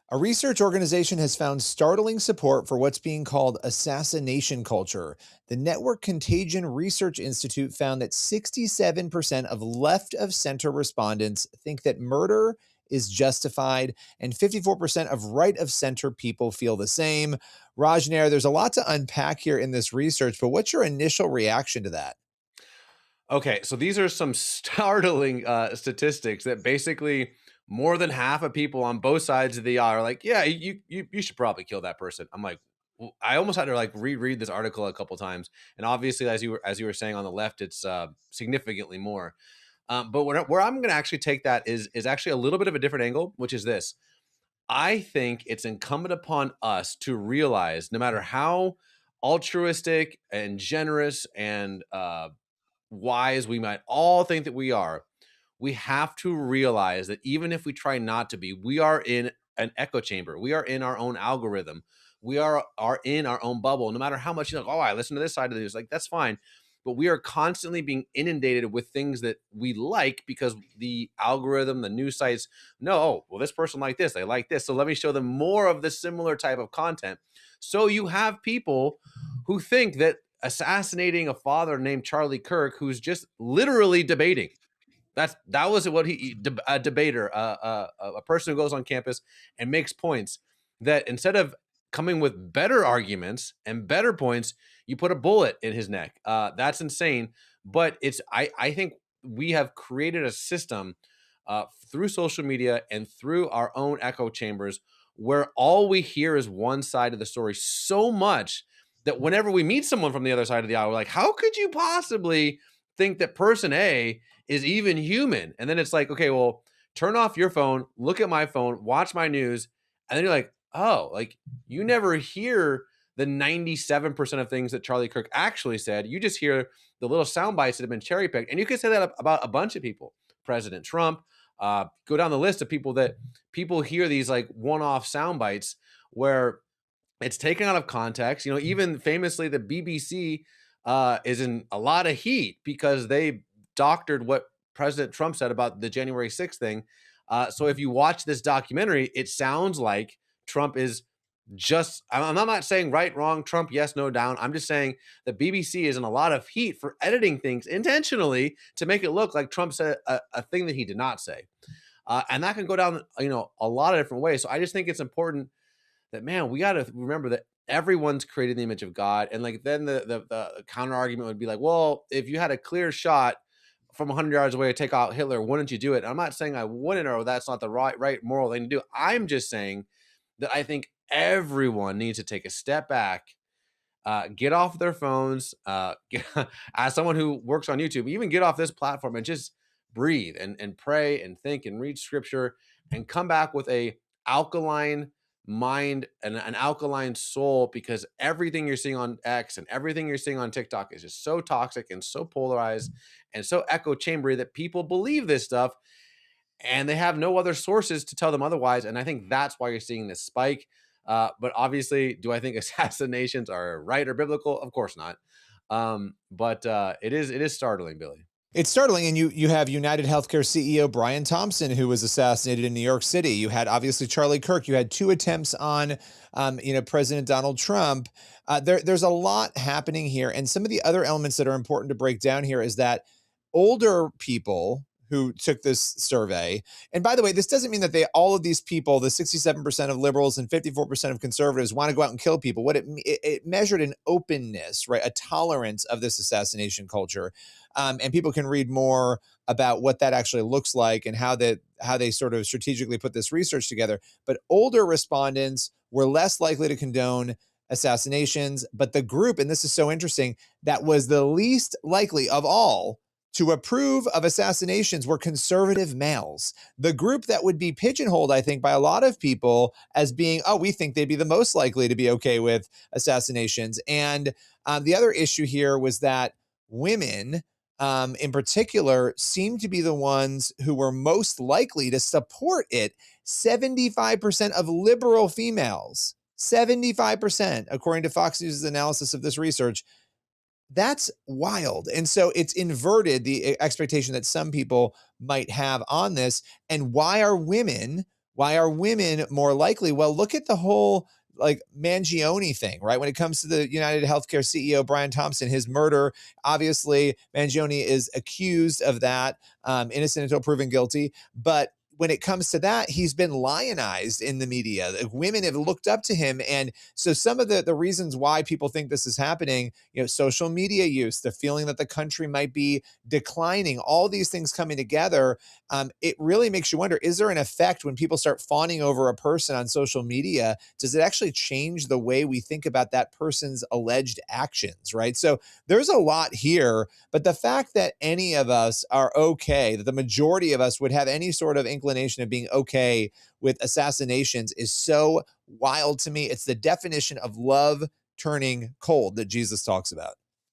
A research organization has found startling support for what's being called assassination culture. The Network Contagion Research Institute found that 67% of left of center respondents think that murder is justified, and 54% of right of center people feel the same. Raj Nair, there's a lot to unpack here in this research, but what's your initial reaction to that? Okay, so these are some startling statistics that basically more than half of people on both sides of the aisle are like, yeah, you should probably kill that person. I'm like, I almost had to like reread this article a couple times, and obviously, as you were saying on the left, it's significantly more. But where I'm going to actually take that is actually a little bit of a different angle, which is this. I think it's incumbent upon us to realize, no matter how altruistic and generous and wise we might all think that we are, we have to realize that even if we try not to be, we are in an echo chamber. We are in our own algorithm. We are in our own bubble. No matter how much you're like, oh, I listen to this side of the news, like that's fine. But we are constantly being inundated with things that we like because the algorithm, the news sites know, oh, well, this person like this, they like this. So let me show them more of the similar type of content. So you have people who think that assassinating a father named Charlie Kirk, who's just literally debating. That was what a debater, a person who goes on campus and makes points. That instead of coming with better arguments and better points, you put a bullet in his neck. That's insane. But I think we have created a system through social media and through our own echo chambers where all we hear is one side of the story so much that whenever we meet someone from the other side of the aisle, we're like, how could you possibly think that person A is even human? And then it's like, okay, well, turn off your phone, look at my phone, watch my news. And then you're like, oh, like you never hear the 97% of things that Charlie Kirk actually said. You just hear the little sound bites that have been cherry picked. And you can say that about a bunch of people. President Trump, go down the list of people that people hear these like one-off sound bites where it's taken out of context. You know, even famously, the BBC is in a lot of heat because they doctored what President Trump said about the January 6th thing. So if you watch this documentary, it sounds like Trump is just, I'm not saying right, wrong, Trump, yes, no, down. I'm just saying the BBC is in a lot of heat for editing things intentionally to make it look like Trump said a thing that he did not say. And that can go down, a lot of different ways. So I just think it's important that, man, we got to remember that everyone's created the image of God. And like then the counter argument would be like, well, if you had a clear shot from 100 yards away to take out Hitler, wouldn't you do it? And I'm not saying I wouldn't, or that's not the right moral thing to do. I'm just saying that I think everyone needs to take a step back, get off their phones, as someone who works on YouTube, even get off this platform and just breathe and pray and think and read scripture and come back with a alkaline mind and an alkaline soul, because everything you're seeing on X and everything you're seeing on TikTok is just so toxic and so polarized and so echo chambery that people believe this stuff and they have no other sources to tell them otherwise. And I think that's why you're seeing this spike. But obviously, do I think assassinations are right or biblical? Of course not. But it is startling, Billy. It's startling, and you have United Healthcare CEO Brian Thompson, who was assassinated in New York City. You had obviously Charlie Kirk. You had two attempts on, President Donald Trump. There's a lot happening here, and some of the other elements that are important to break down here is that older people who took this survey, and by the way, this doesn't mean that all of these people, the 67% of liberals and 54% of conservatives, want to go out and kill people. What it measured an openness, right, a tolerance of this assassination culture. And people can read more about what that actually looks like and how they sort of strategically put this research together. But older respondents were less likely to condone assassinations. But the group, and this is so interesting, that was the least likely of all to approve of assassinations were conservative males. The group that would be pigeonholed, I think, by a lot of people as being, oh, we think they'd be the most likely to be okay with assassinations. And the other issue here was that women, in particular, seem to be the ones who were most likely to support it. 75% of liberal females, 75%, according to Fox News' analysis of this research. That's wild. And so it's inverted the expectation that some people might have on this. And why are women Why are women more likely? Well, look at the whole like Mangione thing, right? When it comes to the United Healthcare CEO, Brian Thompson, his murder, obviously Mangione is accused of that, innocent until proven guilty. But when it comes to that, he's been lionized in the media. Women have looked up to him. And so some of the reasons why people think this is happening, social media use, the feeling that the country might be declining, all these things coming together, it really makes you wonder, is there an effect when people start fawning over a person on social media? Does it actually change the way we think about that person's alleged actions, right? So there's a lot here, but the fact that any of us are okay, that the majority of us would have any sort of inclination of being okay with assassinations is so wild to me. It's the definition of love turning cold that Jesus talks about.